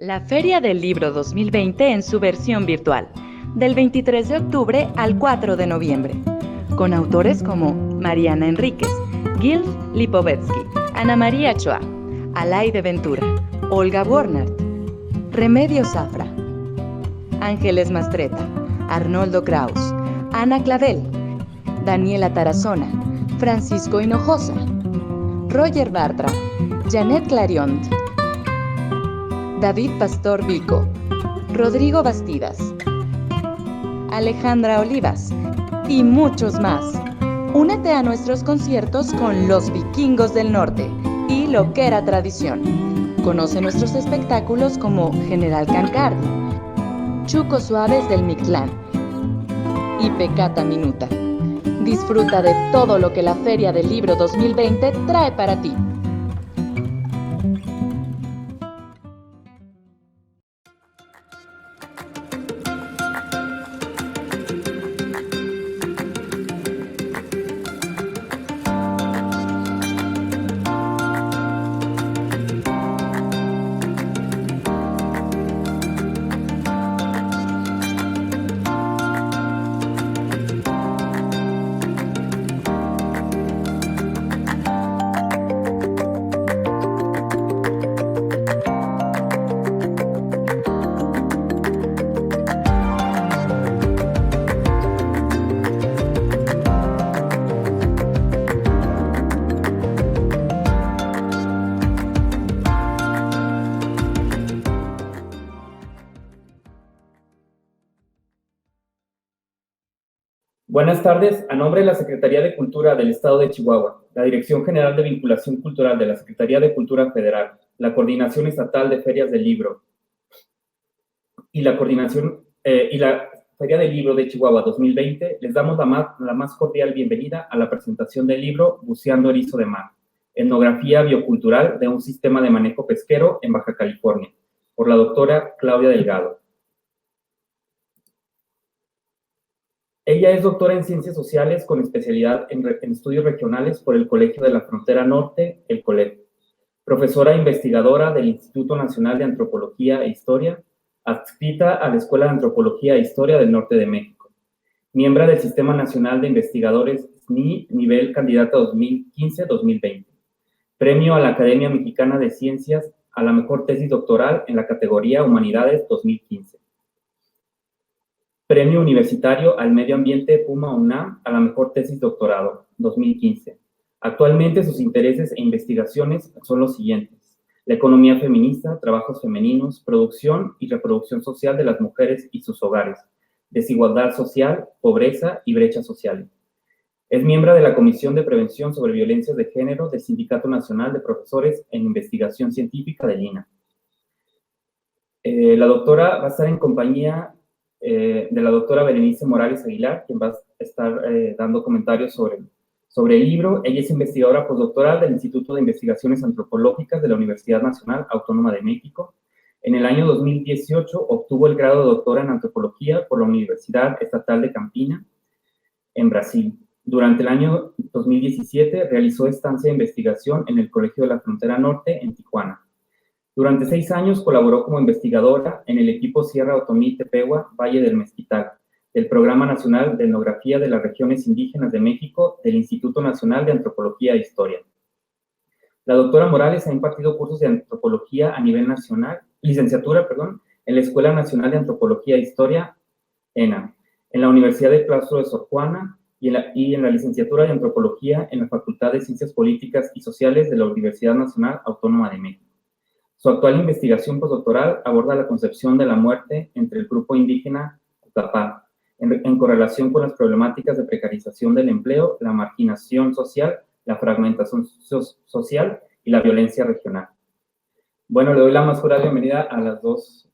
La Feria del Libro 2020 en su versión virtual, del 23 de octubre al 4 de noviembre, con autores como Mariana Enríquez, Gil Lipovetsky, Ana María Ochoa, Alaide Ventura, Olga Bornart, Remedios Zafra, Ángeles Mastretta, Arnoldo Kraus, Ana Clavel, Daniela Tarazona, Francisco Hinojosa, Roger Bartra, Janet Clariont, David Pastor Vico, Rodrigo Bastidas, Alejandra Olivas y muchos más. Únete a nuestros conciertos con Los Vikingos del Norte y Lo que era Tradición. Conoce nuestros espectáculos como General Cancardi, Chucos Suaves del Mictlán y Pecata Minuta. Disfruta de todo lo que la Feria del Libro 2020 trae para ti. Buenas tardes. A nombre de la Secretaría de Cultura del Estado de Chihuahua, la Dirección General de Vinculación Cultural de la Secretaría de Cultura Federal, la Coordinación Estatal de Ferias del Libro y la Feria del Libro de Chihuahua 2020, les damos la más cordial bienvenida a la presentación del libro Buceando Erizo de Mar, etnografía biocultural de un sistema de manejo pesquero en Baja California, por la doctora Claudia Delgado. Ella es doctora en Ciencias Sociales con especialidad en estudios regionales por el Colegio de la Frontera Norte, el COLEF. Profesora e investigadora del Instituto Nacional de Antropología e Historia, adscrita a la Escuela de Antropología e Historia del Norte de México. Miembro del Sistema Nacional de Investigadores SNI, nivel candidata 2015-2020. Premio a la Academia Mexicana de Ciencias a la mejor tesis doctoral en la categoría Humanidades 2015. Premio Universitario al Medio Ambiente Puma UNAM a la mejor tesis doctorado, 2015. Actualmente sus intereses e investigaciones son los siguientes: la economía feminista, trabajos femeninos, producción y reproducción social de las mujeres y sus hogares, desigualdad social, pobreza y brechas sociales. Es miembro de la Comisión de Prevención sobre Violencias de Género del Sindicato Nacional de Profesores en Investigación Científica del INAH. La doctora va a estar en compañía de la doctora Berenice Morales Aguilar, quien va a estar dando comentarios sobre el libro. Ella es investigadora postdoctoral del Instituto de Investigaciones Antropológicas de la Universidad Nacional Autónoma de México. En el año 2018 obtuvo el grado de doctora en antropología por la Universidad Estatal de Campina, en Brasil. Durante el año 2017 realizó estancia de investigación en el Colegio de la Frontera Norte, en Tijuana. Durante 6 años colaboró como investigadora en el equipo Sierra Otomí-Tepehua, Valle del Mezquital, del Programa Nacional de Etnografía de las Regiones Indígenas de México del Instituto Nacional de Antropología e Historia. La doctora Morales ha impartido cursos de antropología a nivel nacional, licenciatura, en la Escuela Nacional de Antropología e Historia, ENA, en la Universidad de Claustro de Sor Juana y en la licenciatura de Antropología en la Facultad de Ciencias Políticas y Sociales de la Universidad Nacional Autónoma de México. Su actual investigación postdoctoral aborda la concepción de la muerte entre el grupo indígena Cucapá, en correlación con las problemáticas de precarización del empleo, la marginación social, la fragmentación social y la violencia regional. Bueno, le doy la más cordial bienvenida a las dos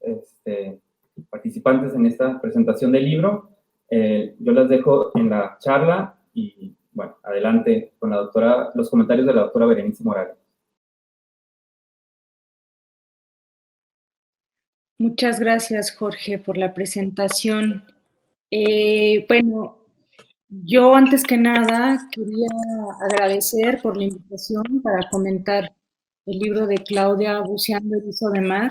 participantes en esta presentación del libro. Yo las dejo en la charla y, bueno, adelante con los comentarios de la doctora Berenice Morales. Muchas gracias, Jorge, por la presentación. Bueno, yo antes que nada quería agradecer por la invitación para comentar el libro de Claudia, Buceando Erizo de Mar.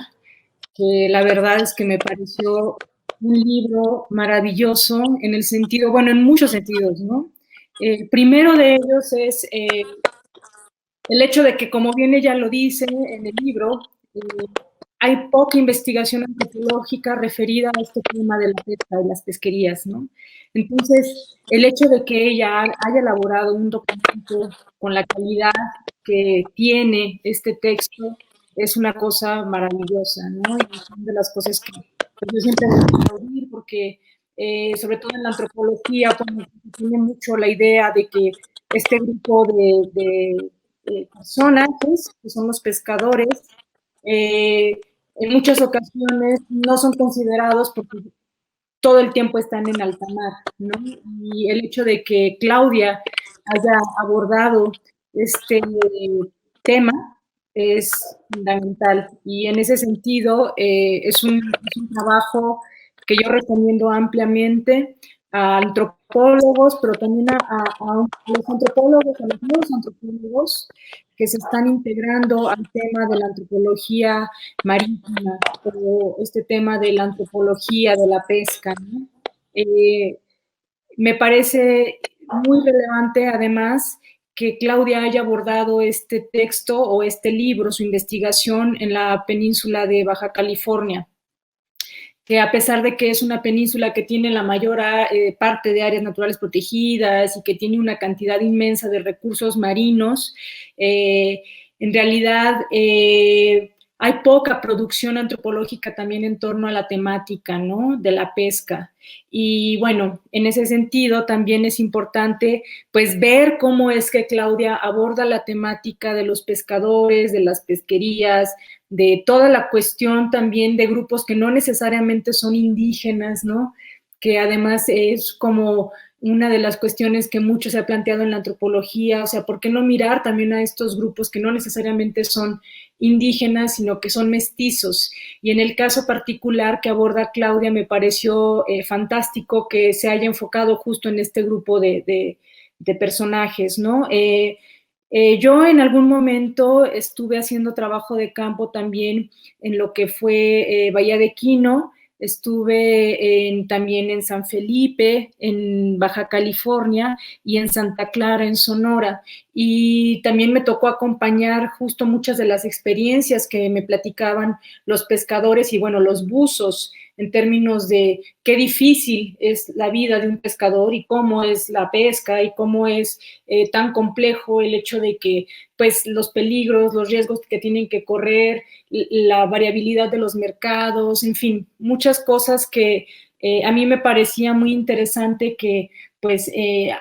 que la verdad es que me pareció un libro maravilloso en el sentido, bueno, en muchos sentidos, ¿no? El primero de ellos es el hecho de que, como bien ella lo dice en el libro, hay poca investigación antropológica referida a este tema de la pesca y las pesquerías, ¿no? Entonces, el hecho de que ella haya elaborado un documento con la calidad que tiene este texto es una cosa maravillosa, ¿no? Y son de las cosas que yo siempre voy a aplaudir porque, sobre todo en la antropología, pues, tiene mucho la idea de que este grupo de personajes, que son los pescadores, en muchas ocasiones no son considerados porque todo el tiempo están en alta mar, ¿no? Y el hecho de que Claudia haya abordado este tema es fundamental. Y en ese sentido, es un trabajo que yo recomiendo ampliamente a antropólogos, pero también a los antropólogos, a los nuevos antropólogos que se están integrando al tema de la antropología marítima o este tema de la antropología de la pesca, ¿no? Me parece muy relevante, además, que Claudia haya abordado este texto o este libro, su investigación en la península de Baja California, que a pesar de que es una península que tiene la mayor parte de áreas naturales protegidas y que tiene una cantidad inmensa de recursos marinos, en realidad hay poca producción antropológica también en torno a la temática, ¿no? De la pesca. Y bueno, en ese sentido también es importante pues ver cómo es que Claudia aborda la temática de los pescadores, de las pesquerías, de toda la cuestión también de grupos que no necesariamente son indígenas, ¿no? Que además es como una de las cuestiones que mucho se ha planteado en la antropología, o sea, ¿por qué no mirar también a estos grupos que no necesariamente son indígenas, sino que son mestizos? Y en el caso particular que aborda Claudia, me pareció fantástico que se haya enfocado justo en este grupo de personajes, ¿no? Yo en algún momento estuve haciendo trabajo de campo también en lo que fue Bahía de Quino, estuve también en San Felipe, en Baja California y en Santa Clara, en Sonora. Y también me tocó acompañar justo muchas de las experiencias que me platicaban los pescadores y bueno, los buzos en términos de qué difícil es la vida de un pescador y cómo es la pesca y cómo es tan complejo el hecho de que pues los peligros, los riesgos que tienen que correr, la variabilidad de los mercados, en fin, muchas cosas que a mí me parecía muy interesante que pues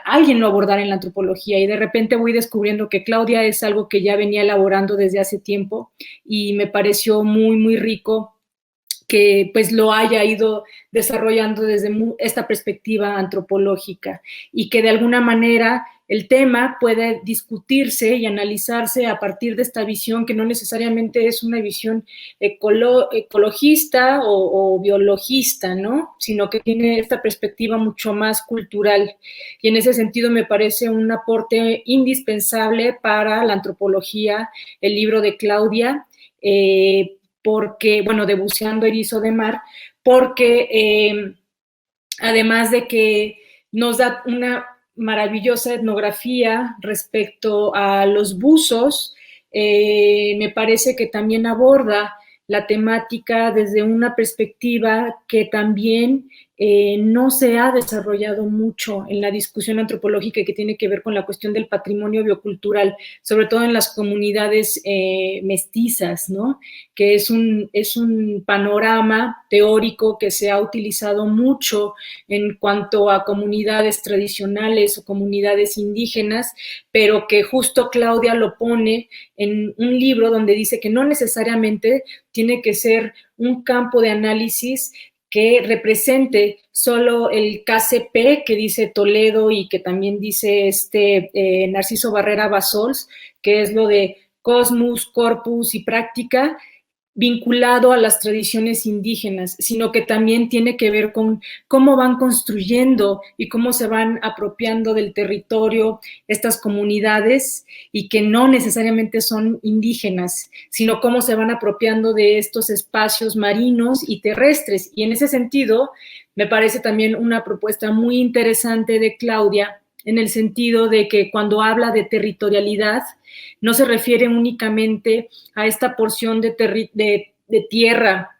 alguien lo abordara en la antropología y de repente voy descubriendo que Claudia es algo que ya venía elaborando desde hace tiempo y me pareció muy, muy rico que pues lo haya ido desarrollando desde esta perspectiva antropológica y que de alguna manera el tema puede discutirse y analizarse a partir de esta visión que no necesariamente es una visión ecologista o biologista, ¿no? Sino que tiene esta perspectiva mucho más cultural. Y en ese sentido me parece un aporte indispensable para la antropología, el libro de Claudia, porque, bueno, de Buceando Erizo de Mar, porque además de que nos da una maravillosa etnografía respecto a los buzos, me parece que también aborda la temática desde una perspectiva que también no se ha desarrollado mucho en la discusión antropológica y que tiene que ver con la cuestión del patrimonio biocultural, sobre todo en las comunidades mestizas, ¿no? Que es un panorama teórico que se ha utilizado mucho en cuanto a comunidades tradicionales o comunidades indígenas, pero que justo Claudia lo pone en un libro donde dice que no necesariamente tiene que ser un campo de análisis que represente solo el KCP que dice Toledo y que también dice Narciso Barrera Basols, que es lo de cosmos, corpus y práctica, vinculado a las tradiciones indígenas, sino que también tiene que ver con cómo van construyendo y cómo se van apropiando del territorio estas comunidades y que no necesariamente son indígenas, sino cómo se van apropiando de estos espacios marinos y terrestres. Y en ese sentido, me parece también una propuesta muy interesante de Claudia, en el sentido de que cuando habla de territorialidad, no se refiere únicamente a esta porción de tierra,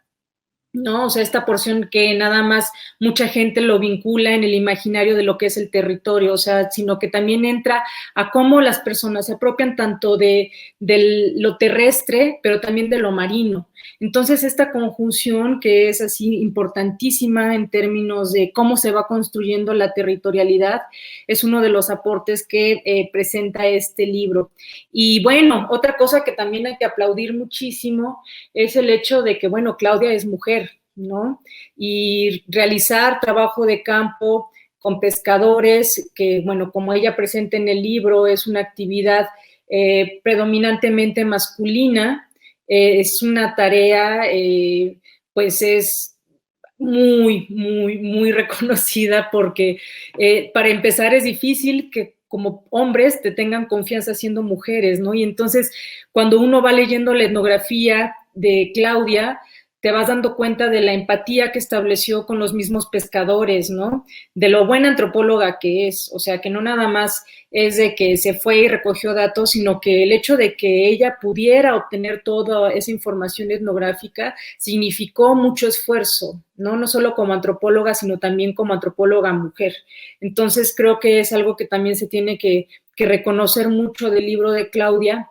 ¿no? O sea, esta porción que nada más mucha gente lo vincula en el imaginario de lo que es el territorio, o sea, sino que también entra a cómo las personas se apropian tanto de lo terrestre, pero también de lo marino. Entonces, esta conjunción que es así importantísima en términos de cómo se va construyendo la territorialidad, es uno de los aportes que presenta este libro. Y bueno, otra cosa que también hay que aplaudir muchísimo es el hecho de que, bueno, Claudia es mujer, ¿no? Y realizar trabajo de campo con pescadores, que, bueno, como ella presenta en el libro, es una actividad predominantemente masculina, es una tarea, pues es muy reconocida porque para empezar es difícil que como hombres te tengan confianza siendo mujeres, ¿no? Y entonces cuando uno va leyendo la etnografía de Claudia, te vas dando cuenta de la empatía que estableció con los mismos pescadores, ¿no? De lo buena antropóloga que es, o sea, que no nada más es de que se fue y recogió datos, sino que el hecho de que ella pudiera obtener toda esa información etnográfica significó mucho esfuerzo, ¿no? No solo como antropóloga, sino también como antropóloga mujer. Entonces creo que es algo que también se tiene que reconocer mucho del libro de Claudia.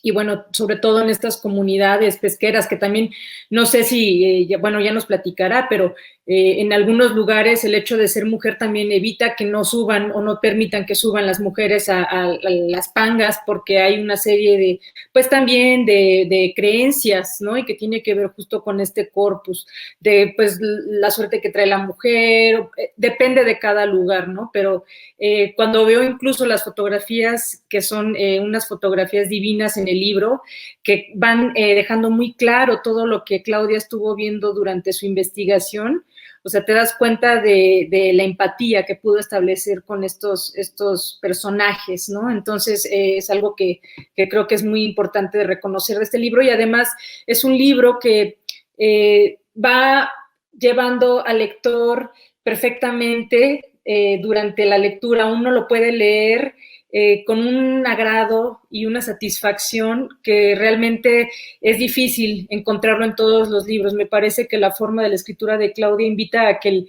Y bueno, sobre todo en estas comunidades pesqueras, que también, no sé si, bueno, ya nos platicará, pero en algunos lugares el hecho de ser mujer también evita que no suban o no permitan que suban las mujeres a las pangas, porque hay una serie de, pues también de creencias, ¿no? Y que tiene que ver justo con este corpus, de pues la suerte que trae la mujer, depende de cada lugar, ¿no? Pero cuando veo incluso las fotografías, que son unas fotografías divinas en el libro, que van dejando muy claro todo lo que Claudia estuvo viendo durante su investigación, o sea, te das cuenta de la empatía que pudo establecer con estos personajes, ¿no? Entonces, es algo que creo que es muy importante de reconocer de este libro, y además es un libro que va llevando al lector perfectamente durante la lectura. Uno lo puede leer con un agrado y una satisfacción que realmente es difícil encontrarlo en todos los libros. Me parece que la forma de la escritura de Claudia invita a que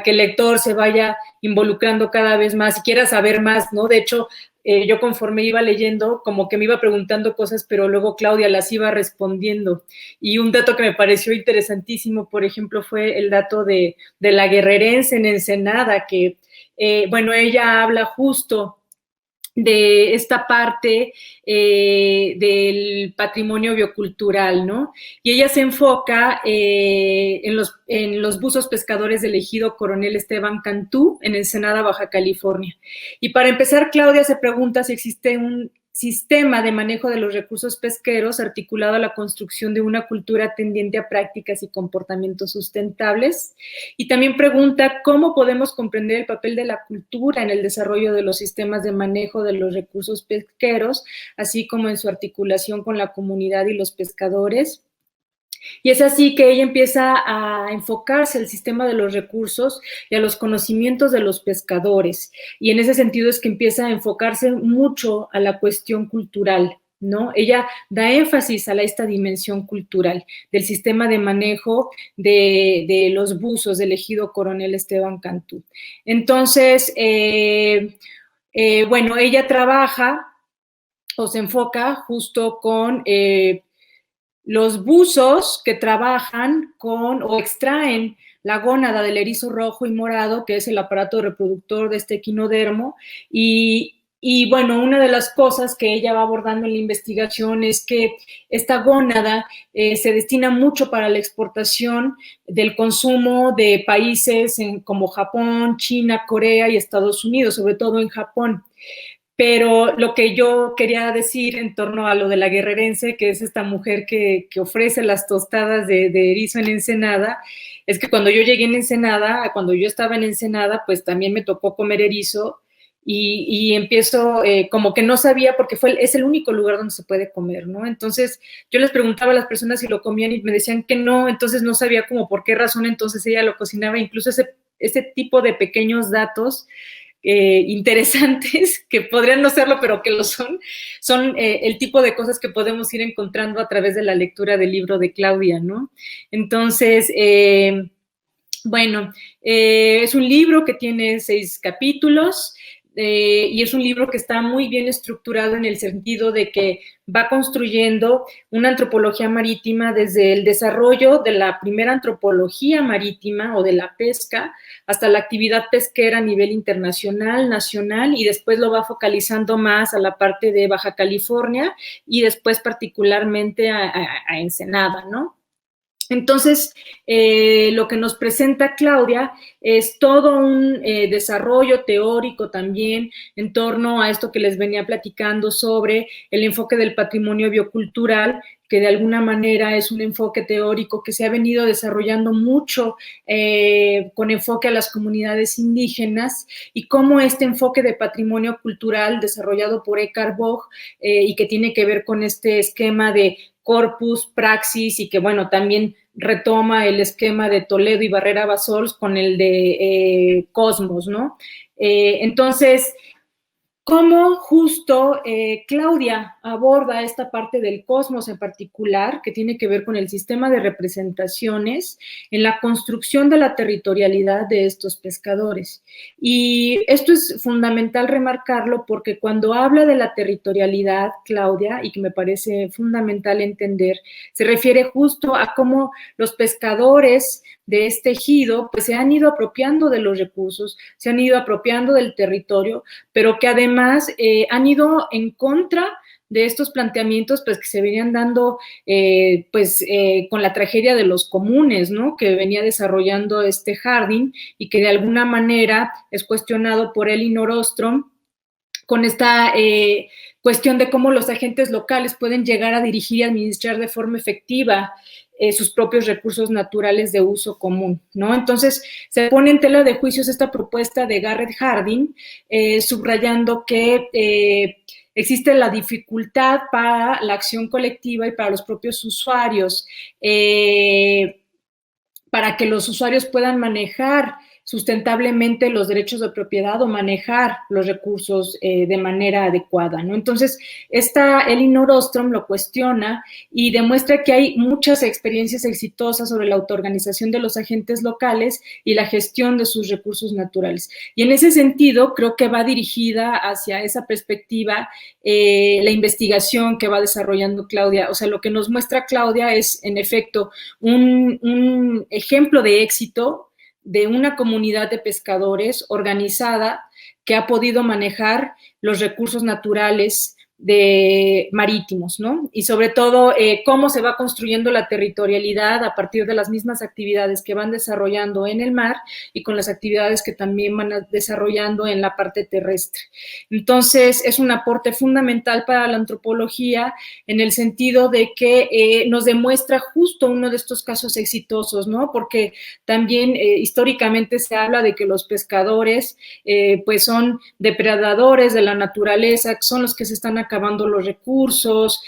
el lector se vaya involucrando cada vez más y quiera saber más, ¿no? De hecho, yo conforme iba leyendo, como que me iba preguntando cosas, pero luego Claudia las iba respondiendo. Y un dato que me pareció interesantísimo, por ejemplo, fue el dato de la guerrerense en Ensenada, que, bueno, ella habla justo de esta parte del patrimonio biocultural, ¿no? Y ella se enfoca en los buzos pescadores del ejido Coronel Esteban Cantú, en Ensenada, Baja California. Y para empezar, Claudia se pregunta si existe un sistema de manejo de los recursos pesqueros articulado a la construcción de una cultura tendiente a prácticas y comportamientos sustentables. Y también pregunta cómo podemos comprender el papel de la cultura en el desarrollo de los sistemas de manejo de los recursos pesqueros, así como en su articulación con la comunidad y los pescadores. Y es así que ella empieza a enfocarse al sistema de los recursos y a los conocimientos de los pescadores. Y en ese sentido es que empieza a enfocarse mucho a la cuestión cultural, ¿no? Ella da énfasis a esta dimensión cultural del sistema de manejo de los buzos del ejido Coronel Esteban Cantú. Entonces, bueno, ella trabaja o se enfoca justo con los buzos que trabajan con o extraen la gónada del erizo rojo y morado, que es el aparato reproductor de este equinodermo, y bueno, una de las cosas que ella va abordando en la investigación es que esta gónada se destina mucho para la exportación del consumo de países como Japón, China, Corea y Estados Unidos, sobre todo en Japón. Pero lo que yo quería decir en torno a lo de la guerrerense, que es esta mujer que ofrece las tostadas de erizo en Ensenada, es que cuando yo llegué en Ensenada, cuando yo estaba en Ensenada, pues también me tocó comer erizo y empiezo, como que no sabía, porque es el único lugar donde se puede comer, ¿no? Entonces yo les preguntaba a las personas si lo comían y me decían que no, entonces no sabía como por qué razón entonces ella lo cocinaba, incluso ese tipo de pequeños datos interesantes, que podrían no serlo, pero que lo son el tipo de cosas que podemos ir encontrando a través de la lectura del libro de Claudia, ¿no? Entonces, bueno, es un libro que tiene 6 capítulos y es un libro que está muy bien estructurado en el sentido de que va construyendo una antropología marítima desde el desarrollo de la primera antropología marítima o de la pesca hasta la actividad pesquera a nivel internacional, nacional, y después lo va focalizando más a la parte de Baja California y después particularmente a Ensenada, ¿no? Entonces, lo que nos presenta Claudia es todo un desarrollo teórico también en torno a esto que les venía platicando sobre el enfoque del patrimonio biocultural, que de alguna manera es un enfoque teórico que se ha venido desarrollando mucho con enfoque a las comunidades indígenas, y cómo este enfoque de patrimonio cultural desarrollado por Eckhart Bock y que tiene que ver con este esquema de corpus, praxis, y que, bueno, también retoma el esquema de Toledo y Barrera Bassols con el de Cosmos, ¿no? Entonces, cómo justo Claudia aborda esta parte del cosmos en particular, que tiene que ver con el sistema de representaciones en la construcción de la territorialidad de estos pescadores. Y esto es fundamental remarcarlo porque cuando habla de la territorialidad, Claudia, y que me parece fundamental entender, se refiere justo a cómo los pescadores de este ejido pues se han ido apropiando de los recursos, se han ido apropiando del territorio, pero que además han ido en contra de estos planteamientos pues que se venían dando con la tragedia de los comunes, ¿no? Que venía desarrollando Harding y que de alguna manera es cuestionado por Elinor Ostrom con esta cuestión de cómo los agentes locales pueden llegar a dirigir y administrar de forma efectiva sus propios recursos naturales de uso común, ¿no? Entonces, se pone en tela de juicios esta propuesta de Garrett Hardin, subrayando que existe la dificultad para la acción colectiva y para los propios usuarios, para que los usuarios puedan manejar sustentablemente los derechos de propiedad o manejar los recursos de manera adecuada, ¿no? Entonces, Elinor Ostrom lo cuestiona y demuestra que hay muchas experiencias exitosas sobre la autoorganización de los agentes locales y la gestión de sus recursos naturales. Y en ese sentido, creo que va dirigida hacia esa perspectiva la investigación que va desarrollando Claudia. O sea, lo que nos muestra Claudia es, en efecto, un ejemplo de éxito de una comunidad de pescadores organizada que ha podido manejar los recursos naturales marítimos, ¿no? Y sobre todo, cómo se va construyendo la territorialidad a partir de las mismas actividades que van desarrollando en el mar y con las actividades que también van desarrollando en la parte terrestre. Entonces, es un aporte fundamental para la antropología en el sentido de que nos demuestra justo uno de estos casos exitosos, ¿no? Porque también históricamente se habla de que los pescadores pues son depredadores de la naturaleza, que son los que se están acabando los recursos,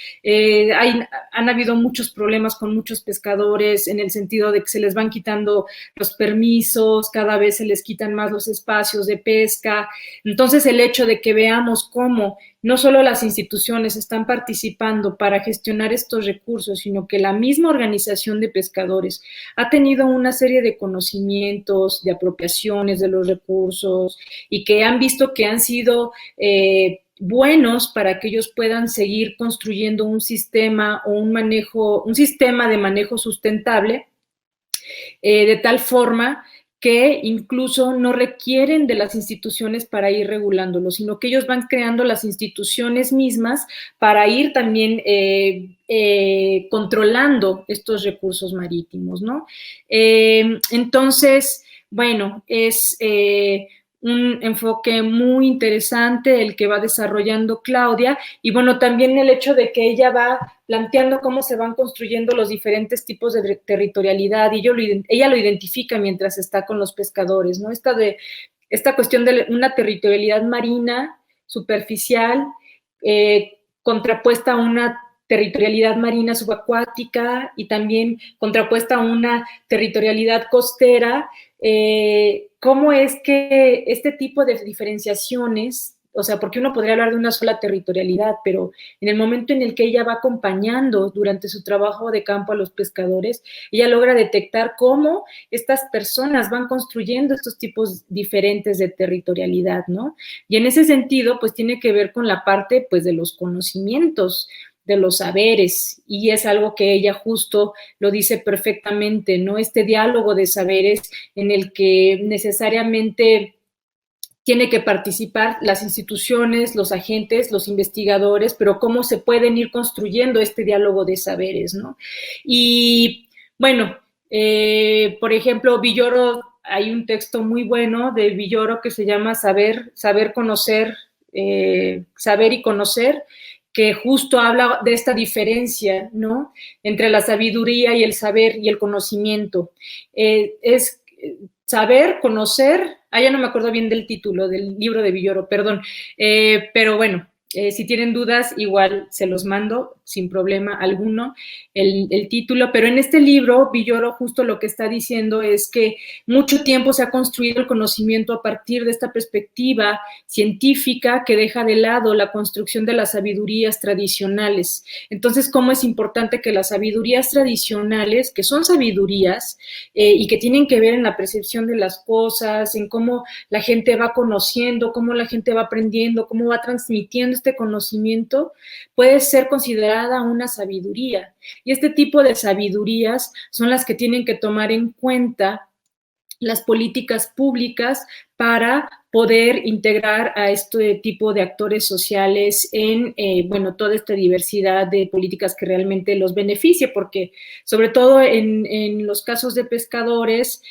han habido muchos problemas con muchos pescadores en el sentido de que se les van quitando los permisos, cada vez se les quitan más los espacios de pesca. Entonces, el hecho de que veamos cómo no solo las instituciones están participando para gestionar estos recursos, sino que la misma organización de pescadores ha tenido una serie de conocimientos, de apropiaciones de los recursos y que han visto que han sido buenos para que ellos puedan seguir construyendo un sistema o un sistema de manejo sustentable de tal forma que incluso no requieren de las instituciones para ir regulándolo, sino que ellos van creando las instituciones mismas para ir también controlando estos recursos marítimos, ¿no? Entonces, bueno, es un enfoque muy interesante el que va desarrollando Claudia, y bueno, también el hecho de que ella va planteando cómo se van construyendo los diferentes tipos de territorialidad, y ella lo identifica mientras está con los pescadores, ¿no? Esta cuestión de una territorialidad marina, superficial, contrapuesta a una territorialidad marina subacuática y también contrapuesta a una territorialidad costera. ¿Cómo es que este tipo de diferenciaciones, o sea, porque uno podría hablar de una sola territorialidad, pero en el momento en el que ella va acompañando durante su trabajo de campo a los pescadores, ella logra detectar cómo estas personas van construyendo estos tipos diferentes de territorialidad, ¿no? Y en ese sentido, pues tiene que ver con la parte, pues, de los conocimientos, de los saberes, y es algo que ella justo lo dice perfectamente, ¿no? Este diálogo de saberes en el que necesariamente tiene que participar las instituciones, los agentes, los investigadores, pero cómo se pueden ir construyendo este diálogo de saberes, ¿no? Y bueno, por ejemplo, Villoro, hay un texto muy bueno de Villoro que se llama Saber, Conocer, Saber y Conocer, que justo habla de esta diferencia, ¿no? Entre la sabiduría y el saber y el conocimiento. Es saber, conocer, ya no me acuerdo bien del título del libro de Villoro, perdón, pero bueno, si tienen dudas, igual se los mando sin problema alguno el título, pero en este libro Villoro justo lo que está diciendo es que mucho tiempo se ha construido el conocimiento a partir de esta perspectiva científica que deja de lado la construcción de las sabidurías tradicionales. Entonces, ¿cómo es importante que las sabidurías tradicionales, que son sabidurías y que tienen que ver en la percepción de las cosas, en cómo la gente va conociendo, cómo la gente va aprendiendo, cómo va transmitiendo este conocimiento, puede ser considerada una sabiduría. Y este tipo de sabidurías son las que tienen que tomar en cuenta las políticas públicas para poder integrar a este tipo de actores sociales en, bueno, toda esta diversidad de políticas que realmente los beneficie, porque sobre todo en los casos de pescadores,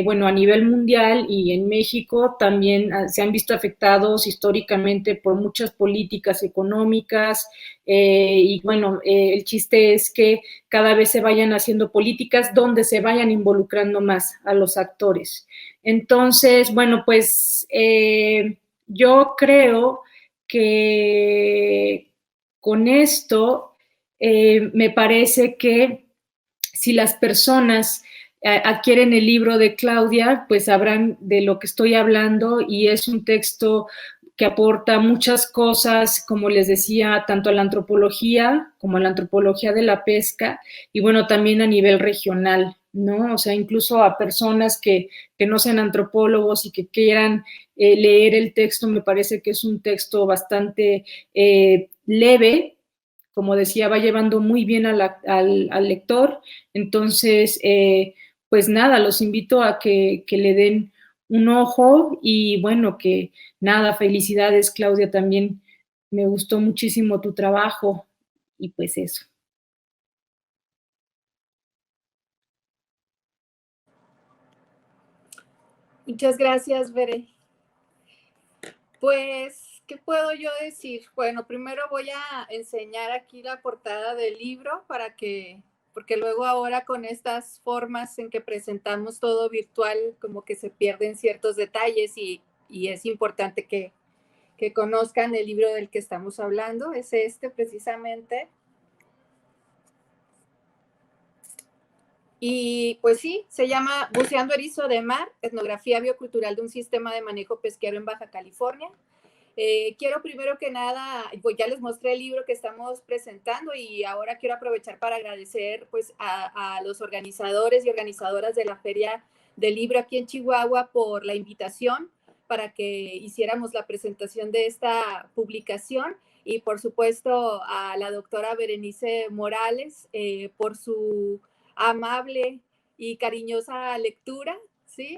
bueno, a nivel mundial y en México también se han visto afectados históricamente por muchas políticas económicas y bueno, el chiste es que cada vez se vayan haciendo políticas donde se vayan involucrando más a los actores. Entonces, bueno, pues yo creo que con esto me parece que si las personas adquieren el libro de Claudia, pues sabrán de lo que estoy hablando, y es un texto que aporta muchas cosas, como les decía, tanto a la antropología como a la antropología de la pesca, y bueno, también a nivel regional, ¿no? O sea, incluso a personas que no sean antropólogos y que quieran leer el texto, me parece que es un texto bastante leve, como decía, va llevando muy bien al lector. Entonces, pues nada, los invito a que le den un ojo, y bueno, que nada, felicidades, Claudia, también me gustó muchísimo tu trabajo, y pues eso. Muchas gracias, Bere. Pues, ¿qué puedo yo decir? Bueno, primero voy a enseñar aquí la portada del libro porque luego ahora con estas formas en que presentamos todo virtual, como que se pierden ciertos detalles y es importante que conozcan el libro del que estamos hablando. Es este precisamente. Y pues sí, se llama Buceando Erizo de Mar, etnografía biocultural de un sistema de manejo pesquero en Baja California. Quiero primero que nada, pues ya les mostré el libro que estamos presentando, y ahora quiero aprovechar para agradecer pues a los organizadores y organizadoras de la Feria del Libro aquí en Chihuahua por la invitación para que hiciéramos la presentación de esta publicación, y por supuesto a la doctora Berenice Morales por su amable y cariñosa lectura, ¿sí?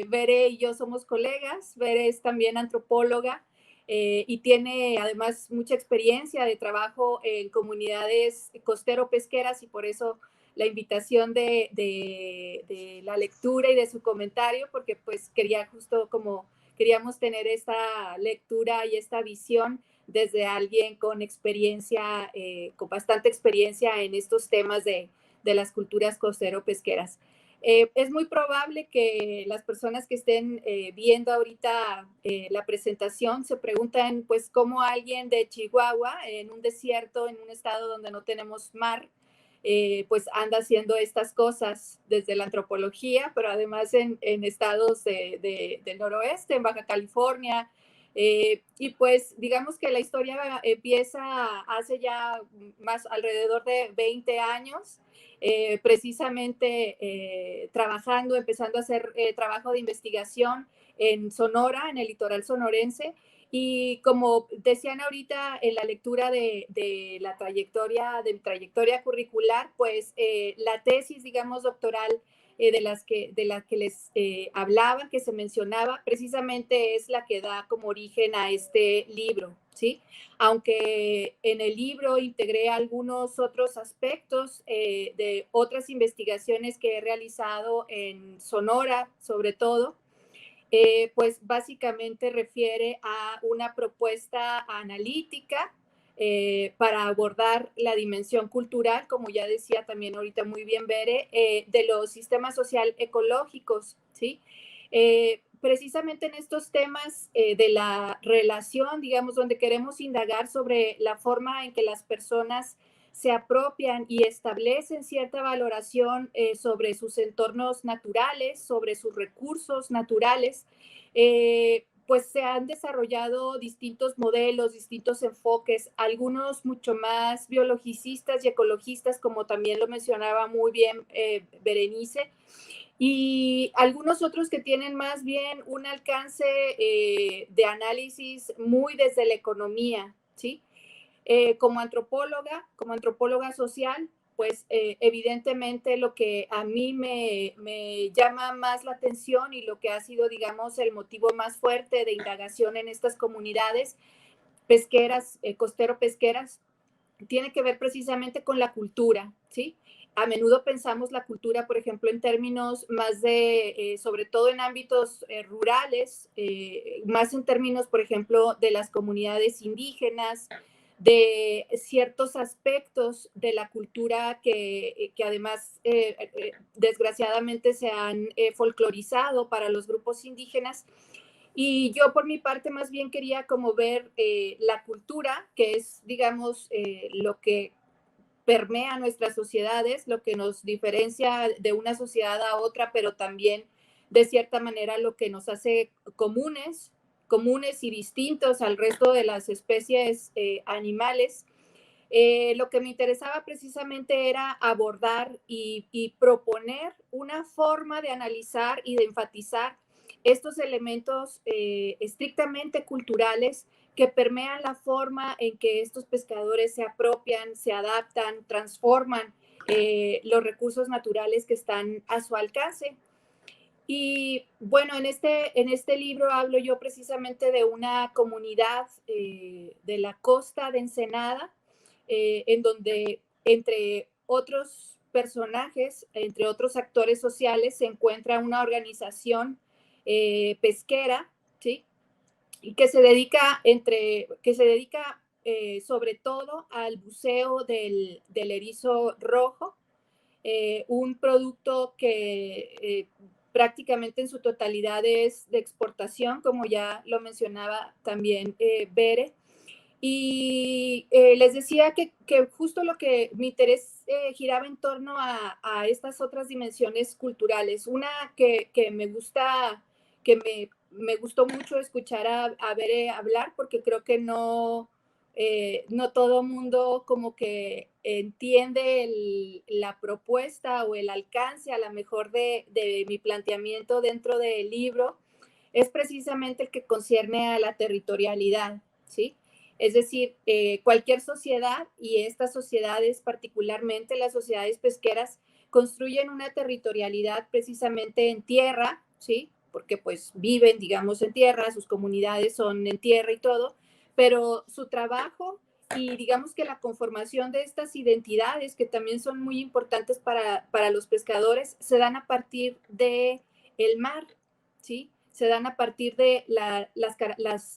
Bere y yo somos colegas. Bere es también antropóloga y tiene además mucha experiencia de trabajo en comunidades costero-pesqueras, y por eso la invitación de la lectura y de su comentario, porque pues quería justo como queríamos tener esta lectura y esta visión desde alguien con experiencia, con bastante experiencia en estos temas de las culturas costero-pesqueras. Es muy probable que las personas que estén viendo ahorita la presentación se pregunten, pues, cómo alguien de Chihuahua, en un desierto, en un estado donde no tenemos mar, pues anda haciendo estas cosas desde la antropología, pero además en estados del noroeste, en Baja California. Y pues digamos que la historia empieza hace ya más alrededor de 20 años, precisamente empezando a hacer trabajo de investigación en Sonora, en el litoral sonorense. Y como decían ahorita en la lectura de la trayectoria curricular, pues la tesis, digamos, doctoral de las que les hablaba, que se mencionaba, precisamente es la que da como origen a este libro, ¿sí? Aunque en el libro integré algunos otros aspectos de otras investigaciones que he realizado en Sonora, sobre todo, pues básicamente refiere a una propuesta analítica para abordar la dimensión cultural, como ya decía también ahorita muy bien Bere, de los sistemas social ecológicos, ¿sí? Precisamente en estos temas de la relación, digamos, donde queremos indagar sobre la forma en que las personas se apropian y establecen cierta valoración sobre sus entornos naturales, sobre sus recursos naturales, pues se han desarrollado distintos modelos, distintos enfoques, algunos mucho más biologicistas y ecologistas, como también lo mencionaba muy bien Berenice, y algunos otros que tienen más bien un alcance de análisis muy desde la economía, ¿sí? Como antropóloga social, pues evidentemente lo que a mí me llama más la atención y lo que ha sido, digamos, el motivo más fuerte de indagación en estas comunidades pesqueras, costero-pesqueras, tiene que ver precisamente con la cultura, ¿sí? A menudo pensamos la cultura, por ejemplo, en términos más de, sobre todo en ámbitos rurales, más en términos, por ejemplo, de las comunidades indígenas, de ciertos aspectos de la cultura que además desgraciadamente se han folclorizado para los grupos indígenas. Y yo por mi parte más bien quería como ver la cultura, que es, digamos, lo que permea nuestras sociedades, lo que nos diferencia de una sociedad a otra, pero también de cierta manera lo que nos hace comunes y distintos al resto de las especies animales. Lo que me interesaba precisamente era abordar y proponer una forma de analizar y de enfatizar estos elementos estrictamente culturales que permean la forma en que estos pescadores se apropian, se adaptan, transforman los recursos naturales que están a su alcance. Y bueno, en este libro hablo yo precisamente de una comunidad de la costa de Ensenada, en donde entre otros personajes, entre otros actores sociales, se encuentra una organización pesquera, ¿sí? Y que se dedica sobre todo al buceo del erizo rojo, un producto que prácticamente en su totalidad es de exportación, como ya lo mencionaba también Bere. Y les decía que justo lo que mi interés giraba en torno a estas otras dimensiones culturales. Una que me gusta, que me gustó mucho escuchar a Bere hablar, porque creo que no todo mundo como que entiende la propuesta o el alcance a lo mejor de mi planteamiento dentro del libro, es precisamente el que concierne a la territorialidad, ¿sí? Es decir, cualquier sociedad, y estas sociedades, particularmente las sociedades pesqueras, construyen una territorialidad precisamente en tierra, ¿sí? Porque pues viven, digamos, en tierra, sus comunidades son en tierra y todo, pero su trabajo y digamos que la conformación de estas identidades, que también son muy importantes para los pescadores, se dan a partir del mar, ¿sí? se dan a partir de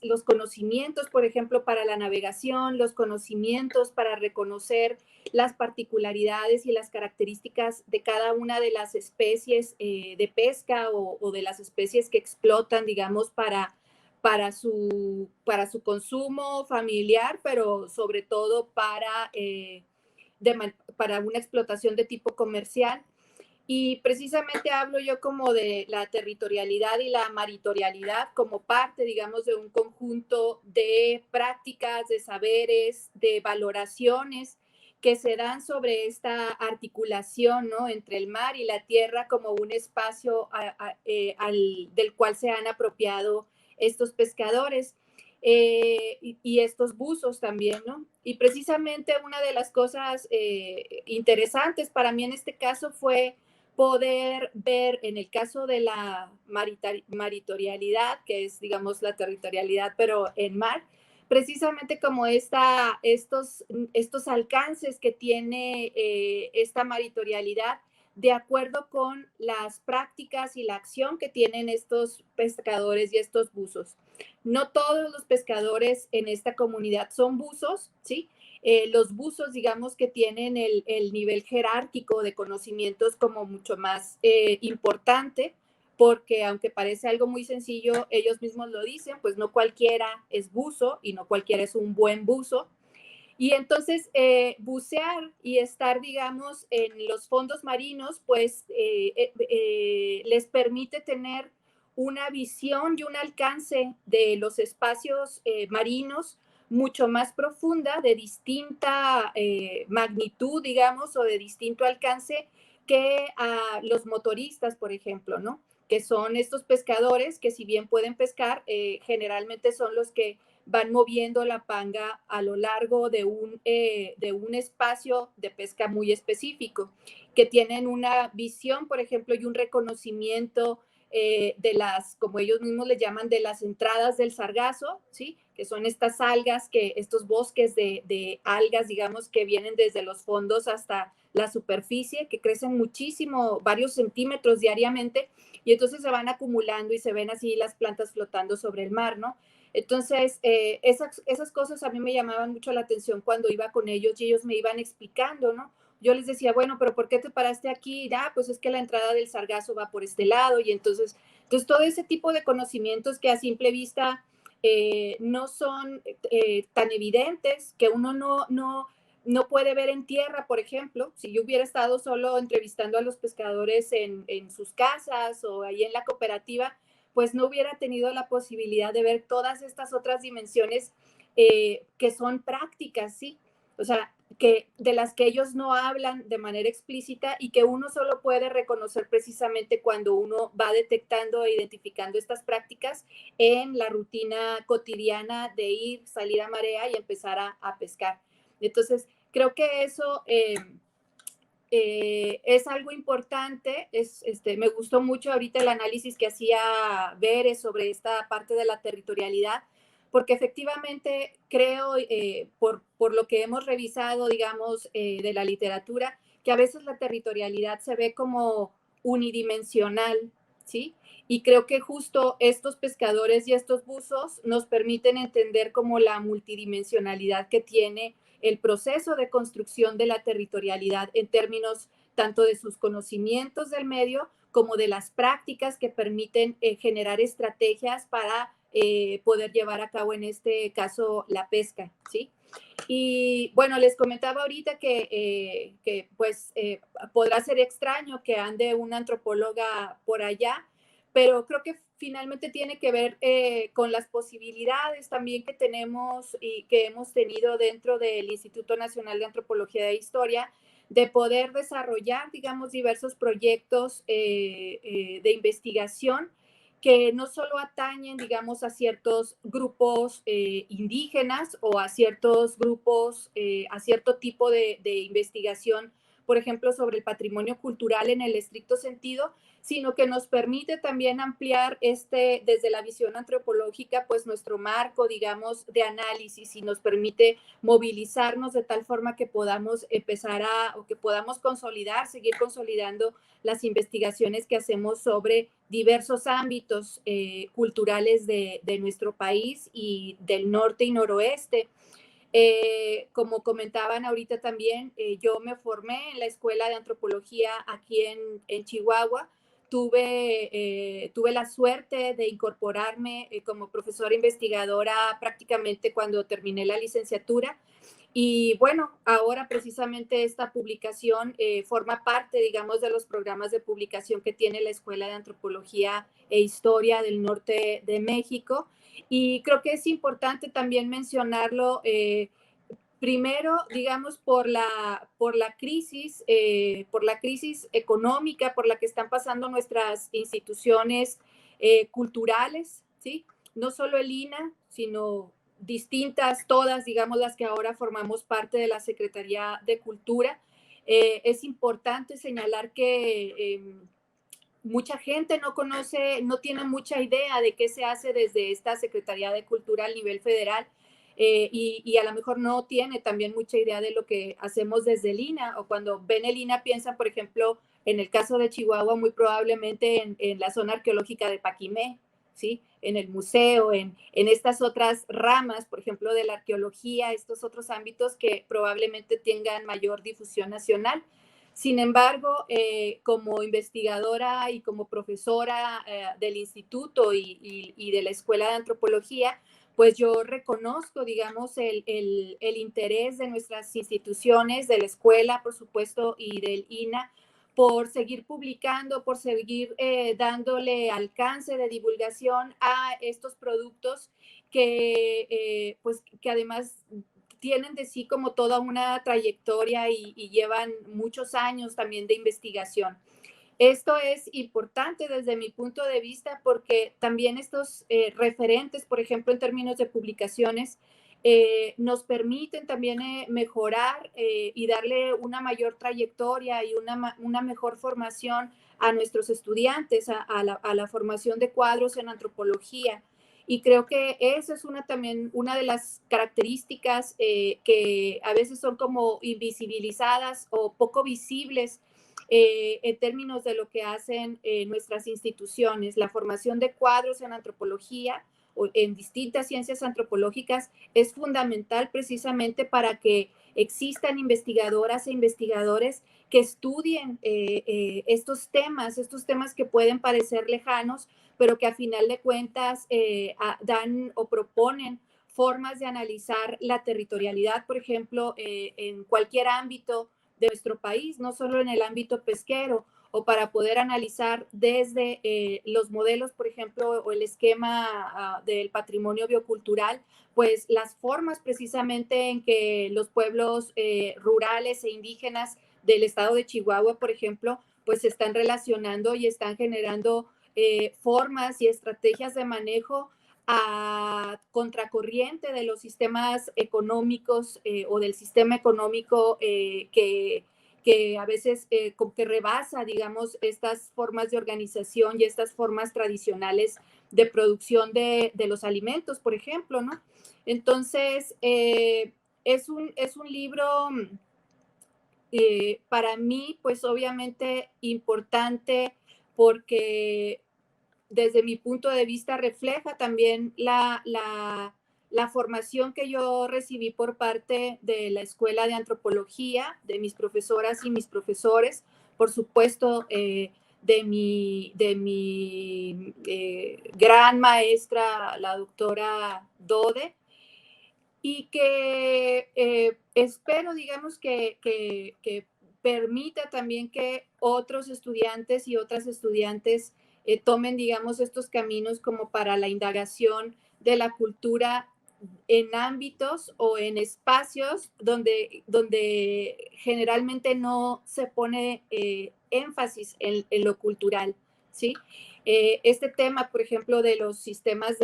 los conocimientos, por ejemplo, para la navegación, los conocimientos para reconocer las particularidades y las características de cada una de las especies de pesca o de las especies que explotan, digamos, para su consumo familiar, pero sobre todo para una explotación de tipo comercial. Y precisamente hablo yo como de la territorialidad y la maritorialidad como parte, digamos, de un conjunto de prácticas, de saberes, de valoraciones que se dan sobre esta articulación, ¿no?, entre el mar y la tierra como un espacio del cual se han apropiado estos pescadores. Y estos buzos también, ¿no? Y precisamente una de las cosas interesantes para mí en este caso fue poder ver en el caso de la maritorialidad, que es, digamos, la territorialidad, pero en mar, precisamente como estos alcances que tiene esta maritorialidad de acuerdo con las prácticas y la acción que tienen estos pescadores y estos buzos. No todos los pescadores en esta comunidad son buzos, ¿sí? Los buzos, digamos, que tienen el nivel jerárquico de conocimientos como mucho más importante, porque aunque parece algo muy sencillo, ellos mismos lo dicen, pues no cualquiera es buzo y no cualquiera es un buen buzo. Y entonces bucear y estar, digamos, en los fondos marinos, pues les permite tener una visión y un alcance de los espacios marinos mucho más profunda, de distinta magnitud, digamos, o de distinto alcance que a los motoristas, por ejemplo, ¿no? Que son estos pescadores que si bien pueden pescar, generalmente son los que van moviendo la panga a lo largo de un espacio de pesca muy específico, que tienen una visión, por ejemplo, y un reconocimiento de las, como ellos mismos le llaman, de las entradas del sargazo, ¿sí? Que son estas algas, estos bosques de algas, digamos, que vienen desde los fondos hasta la superficie, que crecen muchísimo, varios centímetros diariamente, y entonces se van acumulando y se ven así las plantas flotando sobre el mar, ¿no? Entonces, esas cosas a mí me llamaban mucho la atención cuando iba con ellos y ellos me iban explicando, ¿no? Yo les decía, bueno, pero ¿por qué te paraste aquí? Pues es que la entrada del sargazo va por este lado y entonces todo ese tipo de conocimientos que a simple vista no son tan evidentes, que uno no puede ver en tierra, por ejemplo. Si yo hubiera estado solo entrevistando a los pescadores en sus casas o ahí en la cooperativa, pues no hubiera tenido la posibilidad de ver todas estas otras dimensiones que son prácticas, ¿sí? O sea, de las que ellos no hablan de manera explícita y que uno solo puede reconocer precisamente cuando uno va detectando e identificando estas prácticas en la rutina cotidiana de ir, salir a marea y empezar a pescar. Entonces, creo que eso es algo importante. Me gustó mucho ahorita el análisis que hacía Bere sobre esta parte de la territorialidad, porque efectivamente creo, por lo que hemos revisado, digamos, de la literatura, que a veces la territorialidad se ve como unidimensional, ¿sí? Y creo que justo estos pescadores y estos buzos nos permiten entender como la multidimensionalidad que tiene el proceso de construcción de la territorialidad en términos tanto de sus conocimientos del medio como de las prácticas que permiten generar estrategias para poder llevar a cabo en este caso la pesca, ¿sí? Y bueno, les comentaba ahorita que podrá ser extraño que ande una antropóloga por allá, pero creo que finalmente tiene que ver con las posibilidades también que tenemos y que hemos tenido dentro del Instituto Nacional de Antropología e Historia de poder desarrollar, digamos, diversos proyectos de investigación que no solo atañen, digamos, a ciertos grupos indígenas o a ciertos grupos, a cierto tipo de investigación por ejemplo, sobre el patrimonio cultural en el estricto sentido, sino que nos permite también ampliar desde la visión antropológica, pues nuestro marco, digamos, de análisis, y nos permite movilizarnos de tal forma que podamos o que podamos seguir consolidando las investigaciones que hacemos sobre diversos ámbitos culturales de nuestro país y del norte y noroeste. Como comentaban ahorita también, yo me formé en la Escuela de Antropología aquí en Chihuahua. Tuve la suerte de incorporarme como profesora investigadora prácticamente cuando terminé la licenciatura. Y bueno, ahora precisamente esta publicación forma parte, digamos, de los programas de publicación que tiene la Escuela de Antropología e Historia del Norte de México. Y creo que es importante también mencionarlo, primero, digamos, por la crisis económica por la que están pasando nuestras instituciones culturales, ¿sí? No solo el INA, sino distintas, todas, digamos, las que ahora formamos parte de la Secretaría de Cultura. Es importante señalar que mucha gente no tiene mucha idea de qué se hace desde esta Secretaría de Cultura a nivel federal, y a lo mejor no tiene también mucha idea de lo que hacemos desde el INA, o cuando ven el INA piensan, por ejemplo, en el caso de Chihuahua, muy probablemente en la zona arqueológica de Paquimé, ¿sí? En el museo, en estas otras ramas, por ejemplo, de la arqueología, estos otros ámbitos que probablemente tengan mayor difusión nacional. Sin embargo, como investigadora y como profesora del instituto y de la Escuela de Antropología, pues yo reconozco, digamos, el interés de nuestras instituciones, de la escuela, por supuesto, y del INA, por seguir publicando, por seguir dándole alcance de divulgación a estos productos pues, que además tienen de sí como toda una trayectoria y llevan muchos años también de investigación. Esto es importante desde mi punto de vista porque también estos referentes, por ejemplo, en términos de publicaciones, nos permiten también mejorar y darle una mayor trayectoria y una mejor formación a nuestros estudiantes, a la formación de cuadros en antropología. Y creo que esa es también una de las características que a veces son como invisibilizadas o poco visibles en términos de lo que hacen nuestras instituciones. La formación de cuadros en antropología o en distintas ciencias antropológicas es fundamental precisamente para que existan investigadoras e investigadores que estudien estos temas que pueden parecer lejanos, pero que a final de cuentas dan o proponen formas de analizar la territorialidad, por ejemplo, en cualquier ámbito de nuestro país, no solo en el ámbito pesquero, o para poder analizar desde los modelos, por ejemplo, o el esquema del patrimonio biocultural, pues las formas precisamente en que los pueblos rurales e indígenas del estado de Chihuahua, por ejemplo, pues se están relacionando y están generando formas y estrategias de manejo a contracorriente de los sistemas económicos o del sistema económico que a veces como que rebasa, digamos, estas formas de organización y estas formas tradicionales de producción de los alimentos, por ejemplo, ¿no? Entonces, es un libro para mí, pues obviamente importante porque desde mi punto de vista refleja también la formación que yo recibí por parte de la Escuela de Antropología, de mis profesoras y mis profesores, por supuesto, de mi gran maestra, la doctora Dode, y que espero, digamos, que permita también que otros estudiantes y otras estudiantes tomen, digamos, estos caminos como para la indagación de la cultura en ámbitos o en espacios donde generalmente no se pone énfasis en lo cultural, ¿sí? Este tema, por ejemplo, de los sistemas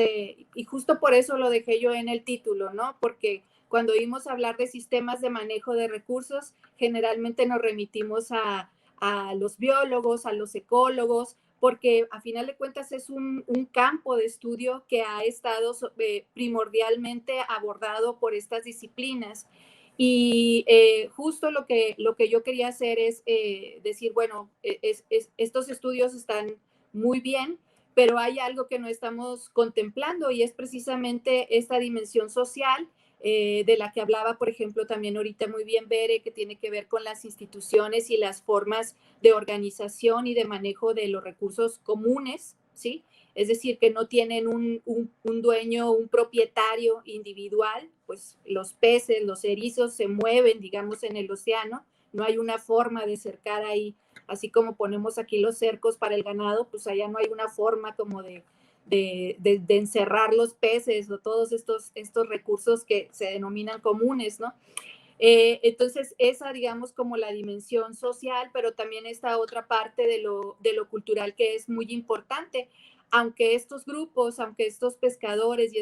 y justo por eso lo dejé yo en el título, ¿no? Porque Cuando oímos hablar de sistemas de manejo de recursos, generalmente nos remitimos a los biólogos, a los ecólogos, porque a final de cuentas es un campo de estudio que ha estado primordialmente abordado por estas disciplinas. Y justo lo que yo quería hacer es decir, bueno, estos estudios están muy bien, pero hay algo que no estamos contemplando y es precisamente esta dimensión social de la que hablaba, por ejemplo, también ahorita muy bien Bere, que tiene que ver con las instituciones y las formas de organización y de manejo de los recursos comunes, ¿sí? Es decir, que no tienen un dueño, un propietario individual, pues los peces, los erizos se mueven, digamos, en el océano, no hay una forma de cercar ahí, así como ponemos aquí los cercos para el ganado, pues allá no hay una forma como de encerrar los peces o todos estos recursos que se denominan comunes, ¿no? Entonces, esa, digamos, como la dimensión social, pero también esta otra parte de lo cultural que es muy importante. Aunque estos grupos, aunque estos pescadores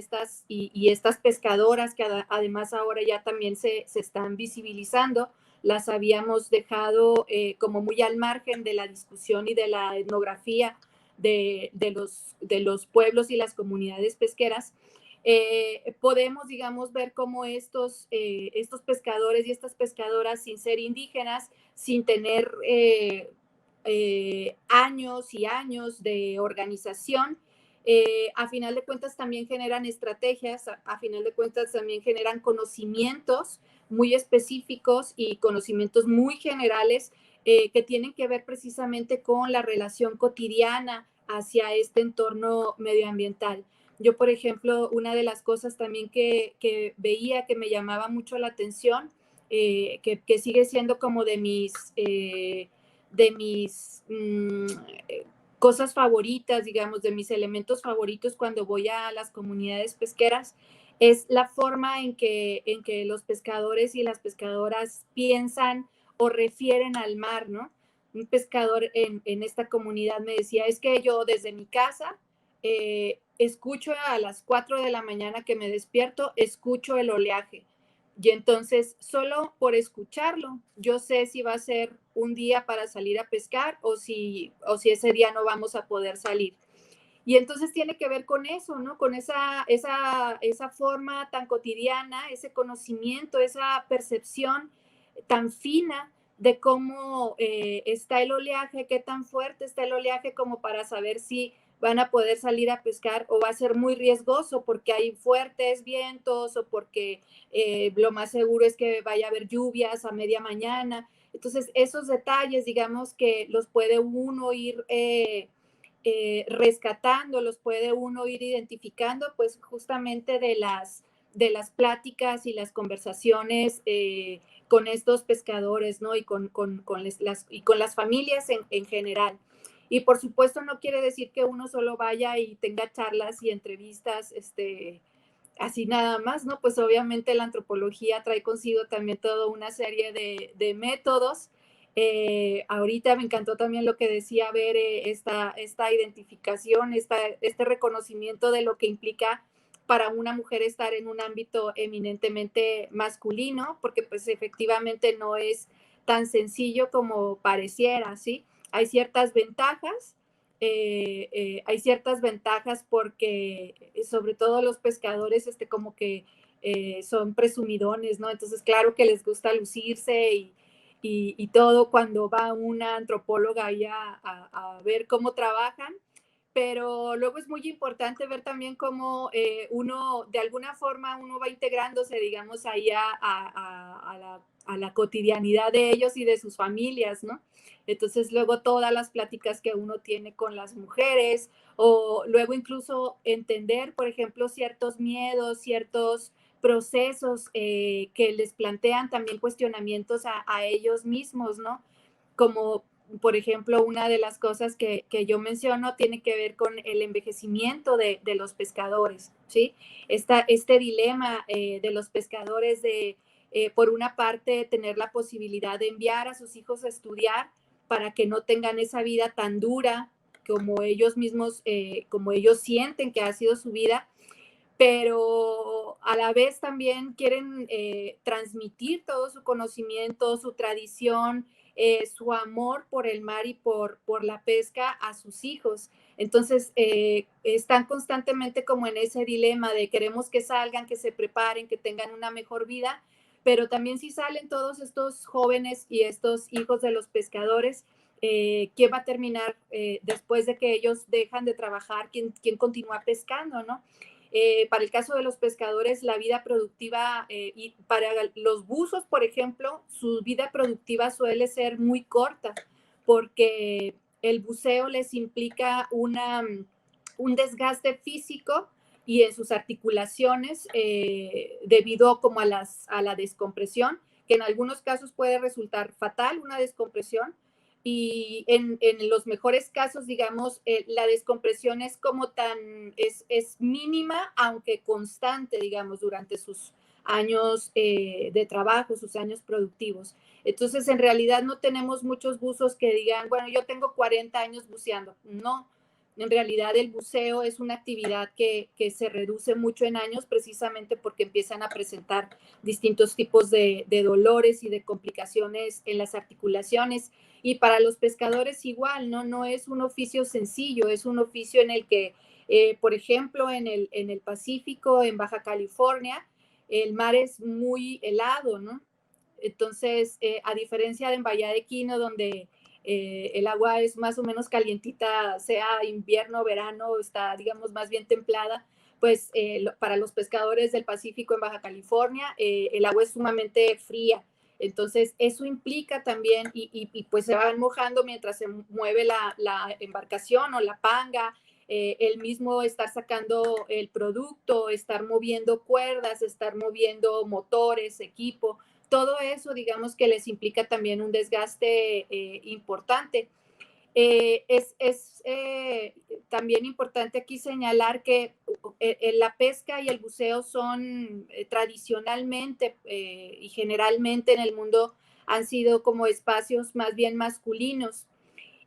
y estas pescadoras, que además ahora ya también se están visibilizando, las habíamos dejado como muy al margen de la discusión y de la etnografía de los pueblos y las comunidades pesqueras, podemos, digamos, ver cómo estos pescadores y estas pescadoras, sin ser indígenas, sin tener años y años de organización, a final de cuentas también generan estrategias, a final de cuentas también generan conocimientos muy específicos y conocimientos muy generales que tienen que ver precisamente con la relación cotidiana hacia este entorno medioambiental. Yo, por ejemplo, una de las cosas también que veía que me llamaba mucho la atención, que sigue siendo como de mis cosas favoritas, digamos, de mis elementos favoritos cuando voy a las comunidades pesqueras, es la forma en que los pescadores y las pescadoras piensan o refieren al mar, ¿no? Un pescador en esta comunidad me decía, es que yo desde mi casa escucho a las 4 de la mañana que me despierto, escucho el oleaje. Y entonces, solo por escucharlo, yo sé si va a ser un día para salir a pescar o si ese día no vamos a poder salir. Y entonces tiene que ver con eso, ¿no? Con esa forma tan cotidiana, ese conocimiento, esa percepción tan fina de cómo está el oleaje, qué tan fuerte está el oleaje como para saber si van a poder salir a pescar o va a ser muy riesgoso porque hay fuertes vientos o porque lo más seguro es que vaya a haber lluvias a media mañana. Entonces, esos detalles, digamos que los puede uno ir rescatando, los puede uno ir identificando, pues justamente de las pláticas y las conversaciones con estos pescadores, ¿no? Y con las familias en general. Y por supuesto no quiere decir que uno solo vaya y tenga charlas y entrevistas, así nada más, ¿no? Pues obviamente la antropología trae consigo también toda una serie de métodos. Ahorita me encantó también lo que decía Bere, esta identificación, este reconocimiento de lo que implica para una mujer estar en un ámbito eminentemente masculino, porque pues efectivamente no es tan sencillo como pareciera, ¿sí? Hay ciertas ventajas, porque sobre todo los pescadores como que son presumidones, ¿no? Entonces claro que les gusta lucirse y todo cuando va una antropóloga ahí a ver cómo trabajan, pero luego es muy importante ver también cómo uno, de alguna forma, uno va integrándose, digamos, ahí a la cotidianidad de ellos y de sus familias, ¿no? Entonces, luego todas las pláticas que uno tiene con las mujeres, o luego incluso entender, por ejemplo, ciertos miedos, ciertos procesos que les plantean también cuestionamientos a ellos mismos, ¿no? Como, por ejemplo, una de las cosas que yo menciono tiene que ver con el envejecimiento de los pescadores, ¿sí? Este dilema de los pescadores de, por una parte, tener la posibilidad de enviar a sus hijos a estudiar para que no tengan esa vida tan dura como ellos mismos, como ellos sienten que ha sido su vida, pero a la vez también quieren transmitir todo su conocimiento, su tradición, su amor por el mar y por la pesca a sus hijos. Entonces, están constantemente como en ese dilema de queremos que salgan, que se preparen, que tengan una mejor vida, pero también si salen todos estos jóvenes y estos hijos de los pescadores, ¿quién va a terminar después de que ellos dejan de trabajar? ¿Quién continúa pescando, no? Para el caso de los pescadores, la vida productiva, y para los buzos, por ejemplo, su vida productiva suele ser muy corta, porque el buceo les implica un desgaste físico y en sus articulaciones, debido como a la descompresión, que en algunos casos puede resultar fatal, una descompresión, y en los mejores casos, digamos, la descompresión es es mínima, aunque constante, digamos, durante sus años de trabajo, sus años productivos. Entonces, en realidad no tenemos muchos buzos que digan, bueno, yo tengo 40 años buceando. No, en realidad el buceo es una actividad que se reduce mucho en años precisamente porque empiezan a presentar distintos tipos de dolores y de complicaciones en las articulaciones. Y para los pescadores igual, ¿no? No es un oficio sencillo, es un oficio en el que, por ejemplo, en el Pacífico, en Baja California, el mar es muy helado, ¿no? Entonces, a diferencia de en Bahía de Quino, donde el agua es más o menos calientita, sea invierno, verano, está, digamos, más bien templada, pues para los pescadores del Pacífico en Baja California, el agua es sumamente fría. Entonces, eso implica también, y pues se van mojando mientras se mueve la embarcación o la panga, el mismo estar sacando el producto, estar moviendo cuerdas, estar moviendo motores, equipo, todo eso, digamos que les implica también un desgaste importante. Es también importante aquí señalar que la pesca y el buceo son tradicionalmente y generalmente en el mundo han sido como espacios más bien masculinos.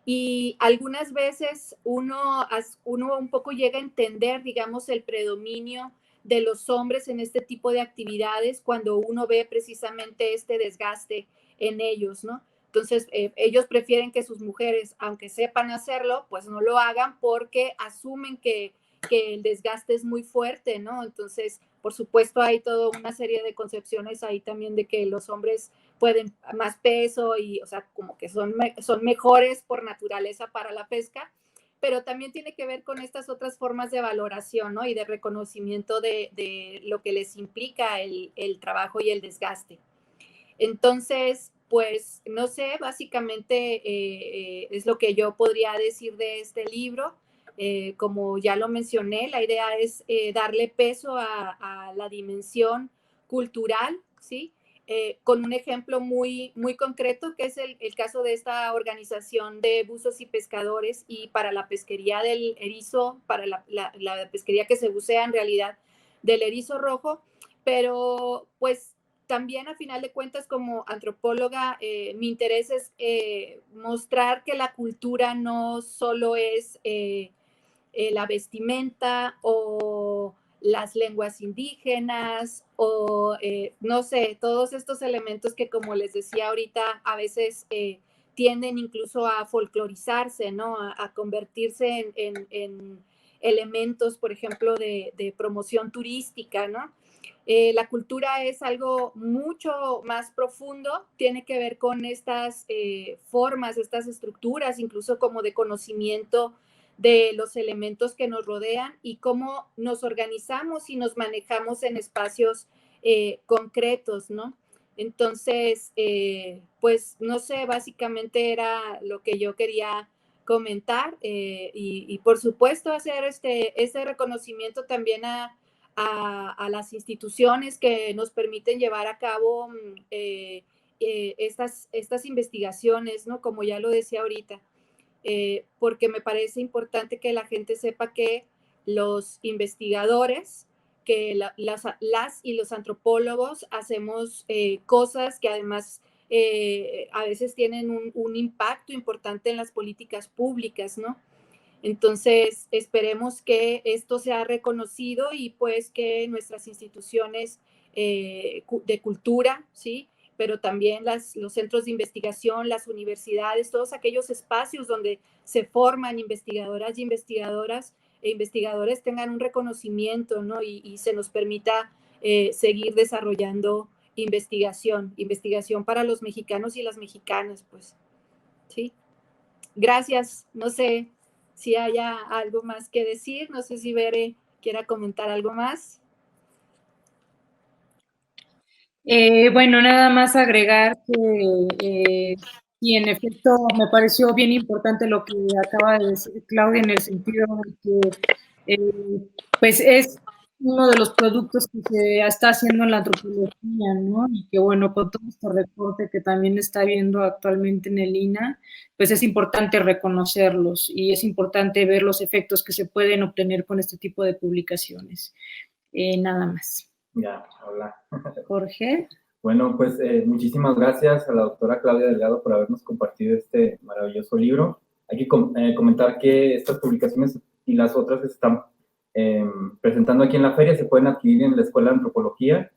Y algunas veces uno un poco llega a entender, digamos, el predominio de los hombres en este tipo de actividades cuando uno ve precisamente este desgaste en ellos, ¿no? Entonces, ellos prefieren que sus mujeres, aunque sepan hacerlo, pues no lo hagan porque asumen que el desgaste es muy fuerte, ¿no? Entonces, por supuesto, hay toda una serie de concepciones ahí también de que los hombres pueden más peso y, o sea, como que son mejores por naturaleza para la pesca, pero también tiene que ver con estas otras formas de valoración, ¿no? Y de reconocimiento de lo que les implica el trabajo y el desgaste. Entonces, pues, no sé, básicamente es lo que yo podría decir de este libro. Como ya lo mencioné, la idea es darle peso a la dimensión cultural, ¿sí? Con un ejemplo muy, muy concreto, que es el caso de esta organización de buzos y pescadores y para la pesquería del erizo, para la pesquería que se bucea en realidad del erizo rojo, pero pues también a final de cuentas como antropóloga mi interés es mostrar que la cultura no solo es la vestimenta o las lenguas indígenas o no sé, todos estos elementos que como les decía ahorita a veces tienden incluso a folclorizarse, ¿no? A convertirse en elementos, por ejemplo, de promoción turística, ¿no? La cultura es algo mucho más profundo, tiene que ver con estas formas, estas estructuras, incluso como de conocimiento de los elementos que nos rodean y cómo nos organizamos y nos manejamos en espacios concretos, ¿no? Entonces, pues no sé, básicamente era lo que yo quería comentar y por supuesto hacer este reconocimiento también a las instituciones que nos permiten llevar a cabo estas investigaciones, ¿no? Como ya lo decía ahorita. Porque me parece importante que la gente sepa que los investigadores, que las y los antropólogos hacemos cosas que además a veces tienen un impacto importante en las políticas públicas, ¿no? Entonces, esperemos que esto sea reconocido y pues que nuestras instituciones de cultura, ¿sí? Pero también los centros de investigación, las universidades, todos aquellos espacios donde se forman investigadoras y investigadores tengan un reconocimiento, ¿no? Y se nos permita seguir desarrollando investigación para los mexicanos y las mexicanas, pues, ¿sí? Gracias, no sé si haya algo más que decir, no sé si Bere quiera comentar algo más. Bueno, nada más agregar que y en efecto me pareció bien importante lo que acaba de decir Claudia en el sentido de que pues es uno de los productos que se está haciendo en la antropología, ¿no? Y que bueno, con todo este reporte que también está viendo actualmente en el INAH, pues es importante reconocerlos y es importante ver los efectos que se pueden obtener con este tipo de publicaciones. Nada más. Ya, hola. Jorge. Bueno, pues muchísimas gracias a la doctora Claudia Delgado por habernos compartido este maravilloso libro. Hay que comentar que estas publicaciones y las otras que se están presentando aquí en la feria se pueden adquirir en la Escuela de Antropología,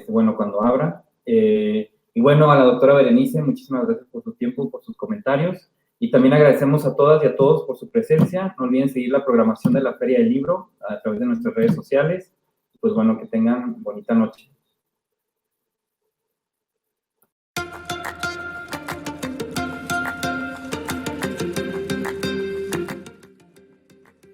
bueno, cuando abra. Y bueno, a la doctora Berenice, muchísimas gracias por su tiempo, por sus comentarios. Y también agradecemos a todas y a todos por su presencia. No olviden seguir la programación de la Feria del Libro a través de nuestras redes sociales. Pues bueno, que tengan bonita noche.